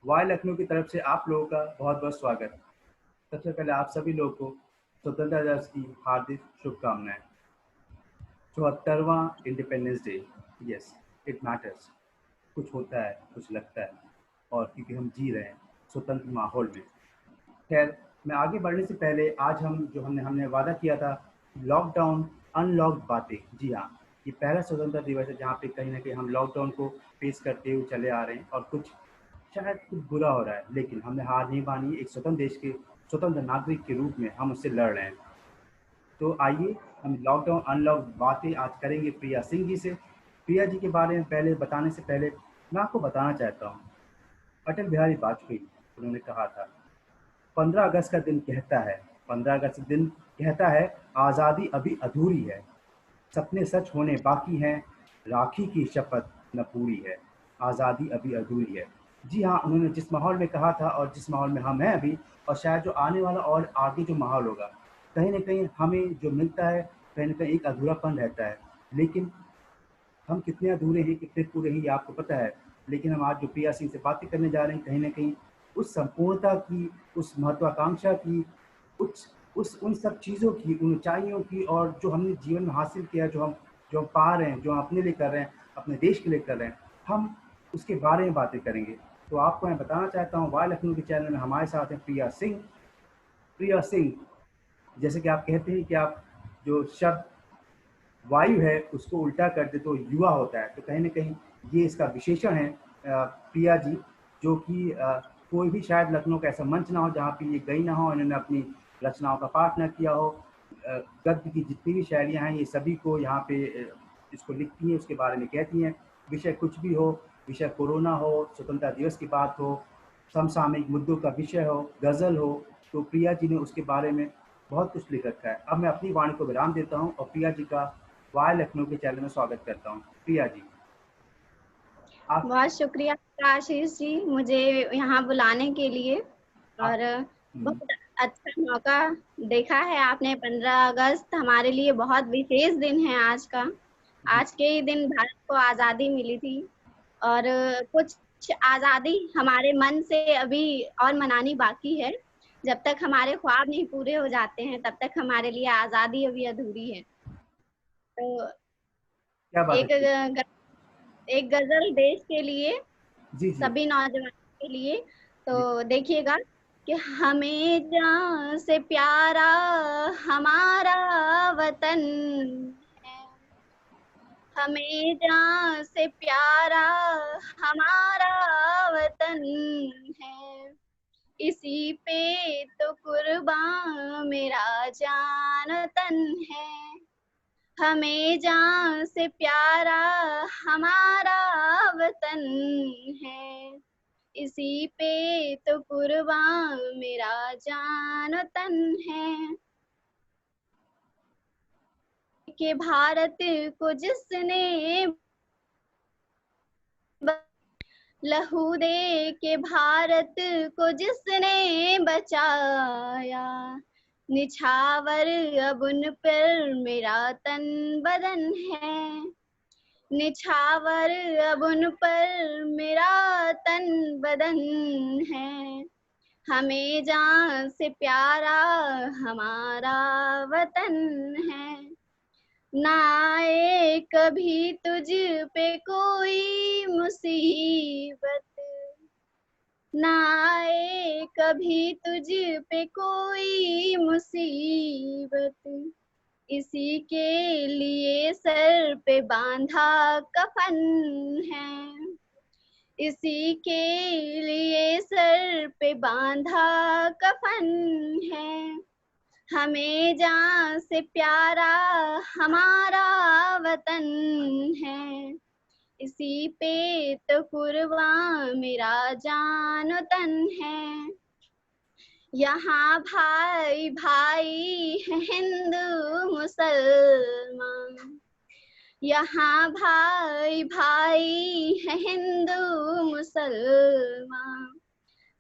Y Lucknow की तरफ से आप लोगों का बहुत बहुत स्वागत। सबसे पहले आप सभी लोगों को स्वतंत्रता दिवस की हार्दिक शुभकामनाएं। 74वां Independence Day. Yes, it matters. कुछ होता है, कुछ लगता है, और क्योंकि हम जी रहे हैं स्वतंत्र माहौल में। खैर, मैं आगे बढ़ने से पहले आज हम जो हमने हमने वादा किया था, लॉकडाउन अनलॉक बातें। जी हाँ, ये पहला स्वतंत्रता दिवस है जहाँ पे कहीं ना कहीं हम लॉकडाउन को फेस करते हुए चले आ रहे हैं, और कुछ शायद कुछ बुरा हो रहा है, लेकिन हमने हार नहीं मानी। एक स्वतंत्र देश के स्वतंत्र नागरिक के रूप में हम उससे लड़ रहे हैं। तो आइए हम लॉकडाउन अनलॉक बातें आज करेंगे प्रिया सिंह जी से। प्रिया जी के बारे में पहले बताने से पहले मैं आपको बताना चाहता हूँ, अटल बिहारी वाजपेयी, उन्होंने कहा था 15 अगस्त का दिन कहता है, 15 अगस्त दिन कहता है, आज़ादी अभी अधूरी है, सपने सच होने बाकी हैं, राखी की शपथ न पूरी है, आज़ादी अभी अधूरी है। जी हाँ, उन्होंने जिस माहौल में कहा था और जिस माहौल में हम हैं अभी, और शायद जो आने वाला और आगे जो माहौल होगा, कहीं न कहीं हमें जो मिलता है, कहीं न कहीं एक अधूरापन रहता है। लेकिन हम कितने अधूरे हैं, कितने पूरे हैं, ये आपको पता है। लेकिन हम आज जो प्रिया सिंह से बातें करने जा रहे हैं, कहीं न कहीं उस संपूर्णता की, उस महत्वाकांक्षा की, उस उन सब चीज़ों की, उन ऊँचाइयों की, और जो हमने जीवन में हासिल किया, जो हम पा रहे हैं, जो हम अपने लिए कर रहे हैं, अपने देश के लिए कर रहे हैं, हम उसके बारे में बातें करेंगे। तो आपको मैं बताना चाहता हूँ, वाई लखनऊ के चैनल में हमारे साथ हैं प्रिया सिंह। प्रिया सिंह, जैसे कि आप कहते हैं कि आप जो शब्द वायु है उसको उल्टा कर दे तो युवा होता है, तो कहीं न कहीं ये इसका विशेषण है। प्रिया जी, जो कि कोई भी शायद लखनऊ का ऐसा मंच ना हो जहाँ पे ये गई ना हो, इन्होंने अपनी रचनाओं का पाठ ना किया हो। गद्य की जितनी भी शायरियाँ हैं, ये सभी को यहाँ पे इसको लिखती हैं, उसके बारे में कहती हैं। विषय कुछ भी हो, विषय कोरोना हो, स्वतंत्रता दिवस की बात हो, समसामयिक मुद्दों का विषय हो, गज़ल हो, तो प्रिया जी ने उसके बारे में बहुत कुछ लिख रखा है। अब मैं अपनी वाणी को विराम देता हूँ और प्रिया जी का वाई लखनऊ के चैनल में स्वागत करता हूँ। प्रिया जी, आप। बहुत शुक्रिया आशीष जी, मुझे यहाँ बुलाने के लिए। और आप। बहुत अच्छा मौका देखा है आपने। 15 अगस्त हमारे लिए बहुत विशेष दिन है आज का। जी। आज के ही दिन भारत को आज़ादी मिली थी, और कुछ आज़ादी हमारे मन से अभी और मनानी बाकी है। जब तक हमारे ख्वाब नहीं पूरे हो जाते हैं, तब तक हमारे लिए आज़ादी अभी अधूरी है। तो क्या बात है एक प्रिया। एक गजल देश के लिए, जी जी। सभी नौजवानों के लिए। जी। तो देखिएगा कि हमें जान से प्यारा हमारा वतन है, हमें जान से प्यारा हमारा वतन है, इसी पे तो कुर्बान मेरा जान तन है, हमें जान से प्यारा हमारा वतन है, इसी पे तो कुर्बान मेरा जान तन है। कि भारत को जिसने लहू दे के भारत को जिसने बचाया, निछावर अब उन पर मेरा तन बदन है, निछावर अब उन पर मेरा तन बदन है, हमें जान से प्यारा हमारा वतन है, ना आए कभी तुझ पे कोई मुसीबत, ना आए कभी तुझ पे कोई मुसीबत, इसी के लिए सर पे बांधा कफन है, इसी के लिए सर पे बांधा कफन है, हमें जान से प्यारा हमारा वतन है, इसी पे तो कुर्बान मेरा जान तन है। यहाँ भाई भाई है हिंदू मुसलमान, यहाँ भाई भाई है हिंदू मुसलमान,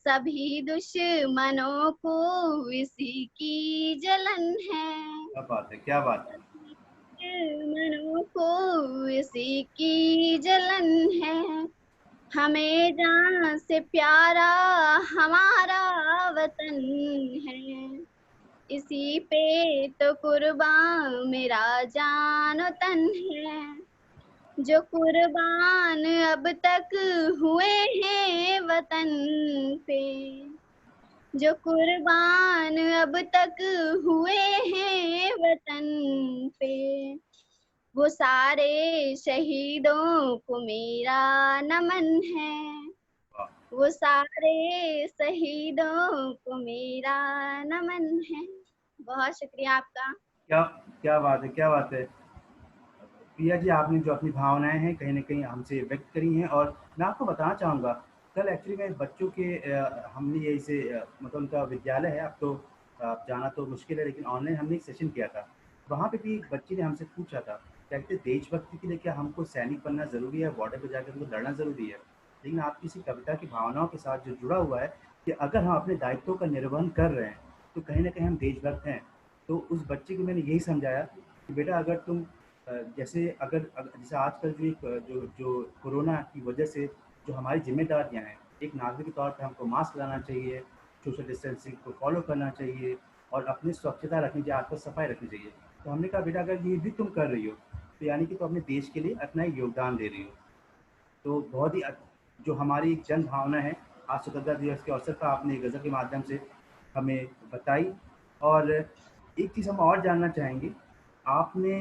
सभी दुश्मनों को इसी की जलन है, क्या बात है, क्या बात है। दुश्मनों को इसी की जलन है, हमें जान से प्यारा हमारा वतन है, इसी पे तो कुर्बान मेरा जान और तन है। जो कुर्बान अब तक हुए हैं वतन पे, जो कुर्बान अब तक हुए हैं वतन पे, वो सारे शहीदों को मेरा नमन है, वो सारे शहीदों को मेरा नमन है। बहुत शुक्रिया आपका। क्या क्या बात है, क्या बात है प्रिया जी, आपने जो अपनी भावनाएं हैं कहीं ना कहीं हमसे व्यक्त करी हैं। और मैं आपको बताना चाहूँगा, कल एक्चुअली मैं बच्चों के हमने यही से मतलब उनका विद्यालय है, अब तो जाना तो मुश्किल है, लेकिन ऑनलाइन हमने एक सेशन किया था। वहाँ पे भी एक बच्ची ने हमसे पूछा था, कहते देशभक्ति के लिए क्या हमको सैनिक बनना ज़रूरी है, बॉर्डर पर जाकर हमको लड़ना ज़रूरी है? लेकिन आपकी इसी कविता की भावनाओं के साथ जो जुड़ा हुआ है कि अगर हम अपने दायित्वों का निर्वहन कर रहे हैं तो कहीं ना कहीं हम देशभक्त हैं। तो उस बच्चे को मैंने यही समझाया कि बेटा, अगर तुम जैसे जैसे आजकल जो एक जो जो कोरोना की वजह से जो हमारी जिम्मेदारियां हैं, एक नागरिक के तौर पे हमको मास्क लगाना चाहिए, सोशल डिस्टेंसिंग को फॉलो करना चाहिए और अपनी स्वच्छता रखनी चाहिए, आसपास सफाई रखनी चाहिए। तो हमने कहा बेटा, अगर ये भी तुम कर रही हो तो यानी कि तुम अपने देश के लिए अपना योगदान दे रही हो। तो बहुत ही जो हमारी एक जन भावना है, आज स्वतंत्रता दिवस के अवसर पर आपने गज़ल के माध्यम से हमें बताई। और एक चीज़ हम और जानना चाहेंगे, आपने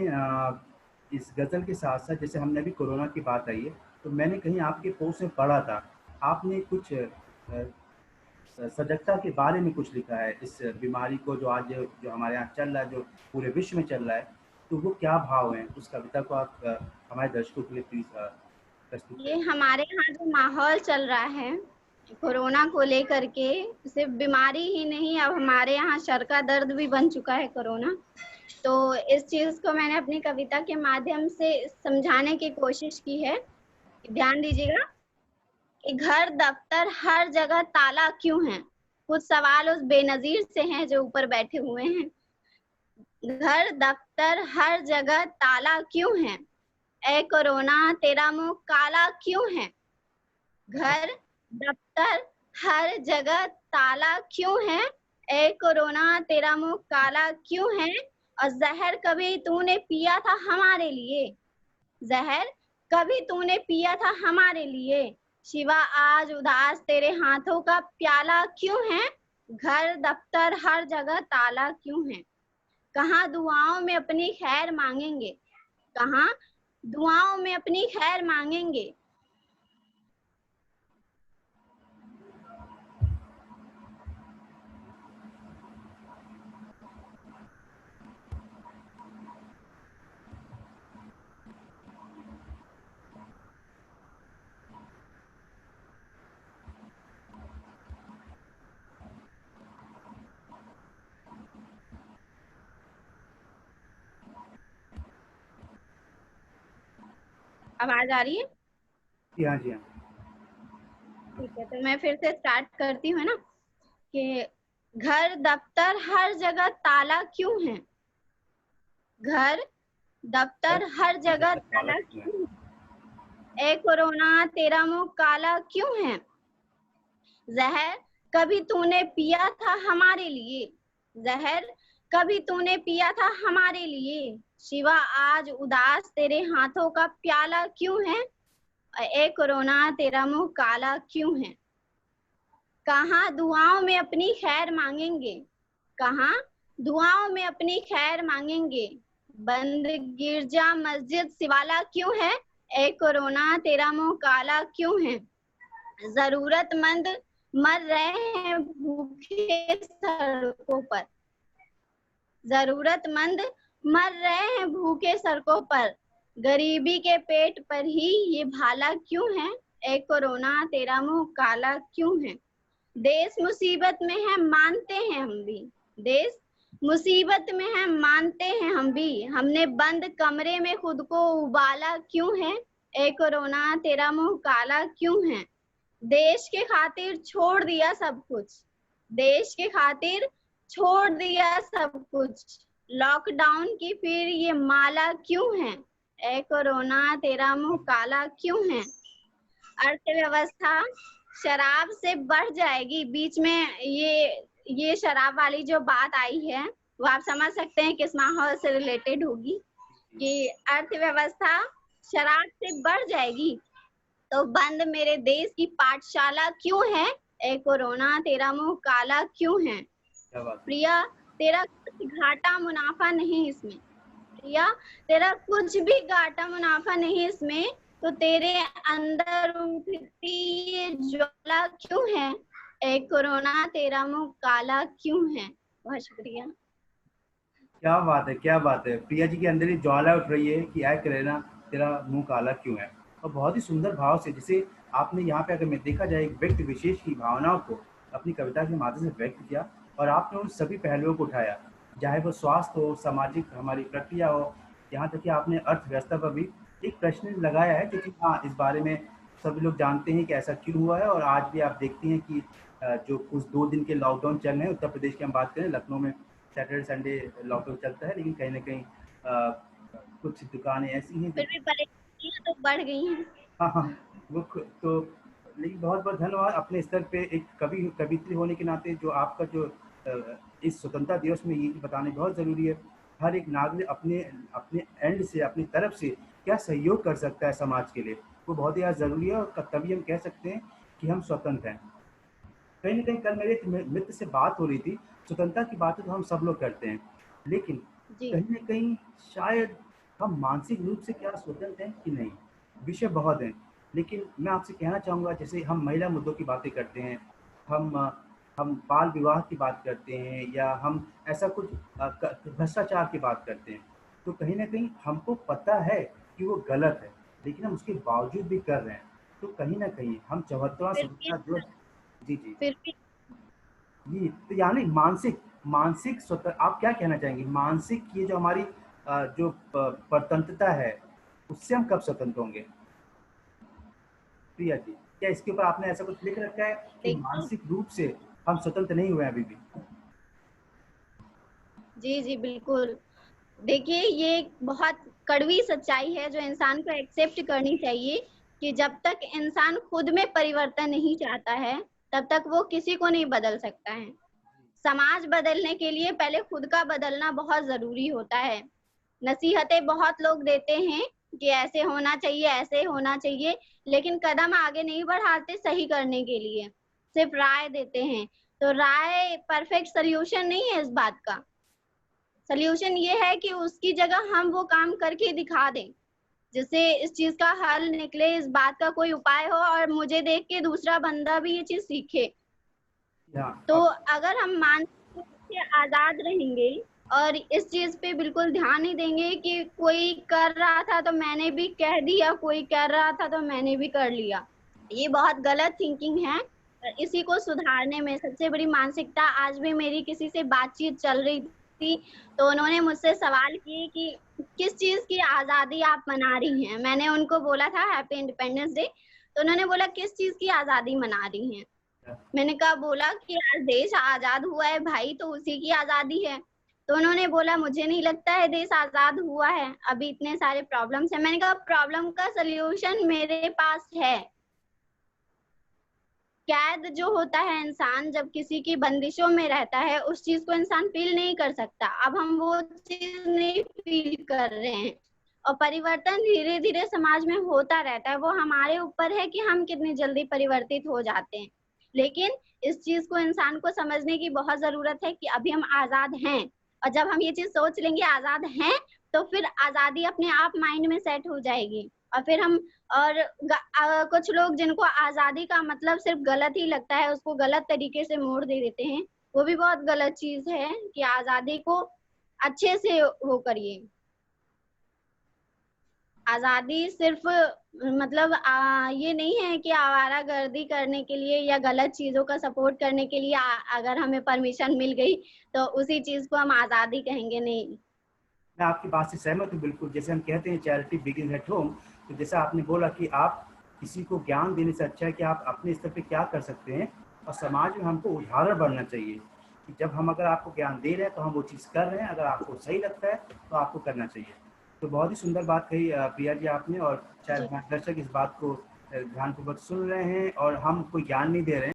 इस गज़ल के साथ साथ, जैसे हमने अभी कोरोना की बात आई है, तो मैंने कहीं आपके पोस्ट में पढ़ा था, आपने कुछ सजगता के बारे में कुछ लिखा है इस बीमारी को जो आज जो हमारे यहाँ चल रहा है, जो पूरे विश्व में चल रहा है। तो वो क्या भाव हैं, उस कविता को आप हमारे दर्शकों के लिए प्लीज़ प्रस्तुत ये करें। हमारे यहाँ जो माहौल चल रहा है कोरोना को लेकर के, सिर्फ बीमारी ही नहीं, अब हमारे यहाँ सर का दर्द भी बन चुका है कोरोना। तो इस चीज को मैंने अपनी कविता के माध्यम से समझाने की कोशिश की है। ध्यान दीजिएगा कि घर दफ्तर हर जगह ताला क्यों है। कुछ सवाल उस बेनजीर से हैं जो ऊपर बैठे हुए हैं। घर दफ्तर हर जगह ताला क्यों है, ए कोरोना तेरा मुंह काला क्यों है। घर दफ्तर हर जगह ताला क्यों है, ए कोरोना तेरा मुंह काला क्यों है। और जहर कभी तूने पिया था हमारे लिए, जहर कभी तूने पिया था हमारे लिए, शिवा आज उदास तेरे हाथों का प्याला क्यों है। घर दफ्तर हर जगह ताला क्यों है। कहाँ दुआओं में अपनी खैर मांगेंगे, कहाँ दुआओं में अपनी खैर मांगेंगे। आवाज आ रही है? जी हाँ, जी हाँ। ठीक है, तो मैं फिर से स्टार्ट करती हूँ ना कि घर दफ्तर हर जगह ताला क्यों है, घर दफ्तर हर जगह ताला क्यों है, ए कोरोना तेरा मुंह काला क्यों है। जहर कभी तूने पिया था हमारे लिए, जहर कभी तूने पिया था हमारे लिए, शिवा आज उदास तेरे हाथों का प्याला क्यों है, ए कोरोना तेरा मुंह काला क्यों है। कहाँ दुआओं में अपनी खैर मांगेंगे, कहाँ दुआओं में अपनी खैर मांगेंगे, बंद गिरजा मस्जिद शिवाला क्यों है, ए कोरोना तेरा मुंह काला क्यों है। जरूरतमंद मर रहे हैं भूखे सड़कों पर, जरूरतमंद मर रहे हैं भूखे सड़कों पर, गरीबी के पेट पर ही ये भाला क्यों है, ए कोरोना तेरा मुंह काला क्यों है। देश मुसीबत में है मानते हैं हम भी, देश मुसीबत में है मानते हैं हम भी, हमने बंद कमरे में खुद को उबाला क्यों है, ए कोरोना तेरा मुंह काला क्यों है। देश के खातिर छोड़ दिया सब कुछ, देश के खातिर छोड़ दिया सब कुछ, लॉकडाउन की फिर ये माला क्यों है, ए कोरोना तेरा मुंह काला क्यों है। अर्थव्यवस्था शराब से बढ़ जाएगी। बीच में ये शराब वाली जो बात आई है वो आप समझ सकते हैं किस माहौल से रिलेटेड होगी कि अर्थव्यवस्था शराब से बढ़ जाएगी तो बंद मेरे देश की पाठशाला क्यों है, ए कोरोना तेरा मुंह काला क्यों है। क्या बात है। प्रिया तेरा कुछ घाटा मुनाफा नहीं इसमें, प्रिया तेरा कुछ भी घाटा मुनाफा नहीं इसमें, तो तेरे अंदर उठती ये ज्वाला क्यों है, ए कोरोना तेरा मुंह काला क्यों है। बहुत शुक्रिया। क्या बात है, क्या बात है। प्रिया जी के अंदर ही ज्वाला उठ रही है कि आय करेना तेरा मुंह काला क्यों है। और बहुत ही सुंदर भाव से, जिसे आपने यहाँ पे अगर मैं देखा जाए एक व्यक्ति विशेष की भावनाओं को अपनी कविता के माध्यम से व्यक्त किया और आपने उन सभी पहलुओं को उठाया, चाहे वो स्वास्थ्य हो, सामाजिक हमारी प्रक्रिया हो, यहाँ तक कि आपने अर्थव्यवस्था पर भी एक प्रश्न लगाया है, क्योंकि हाँ, इस बारे में सभी लोग जानते हैं कि ऐसा क्यों हुआ है। और आज भी आप देखती हैं कि जो कुछ 2 दिन के लॉकडाउन चल रहे हैं, उत्तर प्रदेश की हम बात करें, लखनऊ में सैटरडे संडे लॉकडाउन चलता है, लेकिन कहीं ना कहीं कुछ दुकानें ऐसी हैं फिर भी परेशानियां तो बढ़ गई हैं। हाँ हाँ, वो तो लेकिन बहुत बहुत धन्यवाद अपने स्तर पे एक कवित्री होने के नाते जो आपका जो इस स्वतंत्रता दिवस में ये बताने बहुत ज़रूरी है, हर एक नागरिक अपने अपने एंड से, अपनी तरफ से क्या सहयोग कर सकता है समाज के लिए, वो बहुत ही ज़्यादा ज़रूरी है। और तभी हम कह सकते हैं कि हम स्वतंत्र हैं। कहीं ना कहीं कल मेरे एक मित्र से बात हो रही थी, स्वतंत्रता की बातें तो हम सब लोग करते हैं, लेकिन कहीं ना कहीं शायद हम मानसिक रूप से क्या स्वतंत्र हैं कि नहीं। विषय बहुत हैं, लेकिन मैं आपसे कहना चाहूँगा, जैसे हम महिला मुद्दों की बातें करते हैं, हम बाल विवाह की बात करते हैं, या हम ऐसा कुछ भ्रष्टाचार की बात करते हैं, तो कहीं ना कहीं हमको पता है कि वो गलत है, लेकिन हम उसके बावजूद भी कर रहे हैं। तो कहीं ना कहीं हम 74वां स्वतंत्रता दिवस, जी जी फिर भी जी, तो यानी मानसिक मानसिक स्वतः आप क्या कहना चाहेंगे, मानसिक ये जो हमारी जो परतंत्रता है, उससे हम कब स्वतंत्र होंगे। प्रिया जी, क्या इसके ऊपर आपने ऐसा कुछ लिख रखा है कि देखिए, मानसिक रूप से हम स्वतंत्र नहीं हुए अभी भी। जी जी बिल्कुल। देखिए ये एक बहुत कड़वी सच्चाई है जो इंसान को एक्सेप्ट करनी चाहिए कि जब तक इंसान खुद में परिवर्तन नहीं चाहता है तब तक वो किसी को नहीं बदल सकता है। समाज बदलने के लिए पहले खुद का बदलना बहुत जरूरी होता है। नसीहतें बहुत लोग देते हैं कि ऐसे होना चाहिए, ऐसे होना चाहिए, लेकिन कदम आगे नहीं बढ़ाते सही करने के लिए, सिर्फ राय देते हैं। तो राय परफेक्ट सोल्यूशन नहीं है इस बात का। सोल्यूशन ये है कि उसकी जगह हम वो काम करके दिखा दें जिससे इस चीज का हल निकले, इस बात का कोई उपाय हो और मुझे देख के दूसरा बंदा भी ये चीज सीखे। तो अगर हम मानसिक रूप से आजाद रहेंगे और इस चीज पे बिल्कुल ध्यान नहीं देंगे कि कोई कर रहा था तो मैंने भी कह दिया, कोई कर रहा था तो मैंने भी कर लिया, ये बहुत गलत थिंकिंग है। इसी को सुधारने में सबसे बड़ी मानसिकता, आज भी मेरी किसी से बातचीत चल रही थी तो उन्होंने मुझसे सवाल किए कि किस चीज की आजादी आप मना रही हैं। मैंने उनको बोला था हैप्पी इंडिपेंडेंस डे, तो उन्होंने बोला किस चीज की आजादी मना रही हैं। मैंने कहा बोला कि आज देश आजाद हुआ है भाई, तो उसी की आजादी है। तो उन्होंने बोला मुझे नहीं लगता है देश आजाद हुआ है, अभी इतने सारे प्रॉब्लम्स हैं। मैंने कहा प्रॉब्लम का सलूशन मेरे पास है। कैद जो होता है, इंसान जब किसी की बंदिशों में रहता है उस चीज को इंसान फील नहीं कर सकता। अब हम वो चीज नहीं फील कर रहे हैं और परिवर्तन धीरे धीरे समाज में होता रहता है। वो हमारे ऊपर है कि हम कितनी जल्दी परिवर्तित हो जाते हैं, लेकिन इस चीज को इंसान को समझने की बहुत जरूरत है कि अभी हम आजाद हैं। और जब हम ये चीज सोच लेंगे आजाद हैं तो फिर आजादी अपने आप माइंड में सेट हो जाएगी। और फिर हम और कुछ लोग जिनको आजादी का मतलब सिर्फ गलत ही लगता है उसको गलत तरीके से मोड़ दे देते हैं, वो भी बहुत गलत चीज है कि आजादी को अच्छे से वो करिए। आजादी सिर्फ मतलब ये नहीं है कि आवारागर्दी करने के लिए या गलत चीजों का सपोर्ट करने के लिए अगर हमें परमिशन मिल गई तो उसी चीज को हम आजादी कहेंगे, नहीं। मैं आपकी बात से सहमत हूँ बिल्कुल। जैसे हम कहते हैं चैरिटी बिगिंस एट होम, तो जैसा आपने बोला कि आप किसी को ज्ञान देने से अच्छा है कि आप अपने स्तर पे क्या कर सकते हैं, और समाज में हमको उदाहरण बनना चाहिए कि जब हम अगर आपको ज्ञान दे रहे हैं तो हम वो चीज़ कर रहे हैं, अगर आपको सही लगता है तो आपको करना चाहिए। तो बहुत ही सुंदर बात कही प्रिया जी आपने, और शायद मार्गदर्शक इस बात को ध्यानपूर्वक सुन रहे हैं और हम कोई ज्ञान नहीं दे रहे हैं,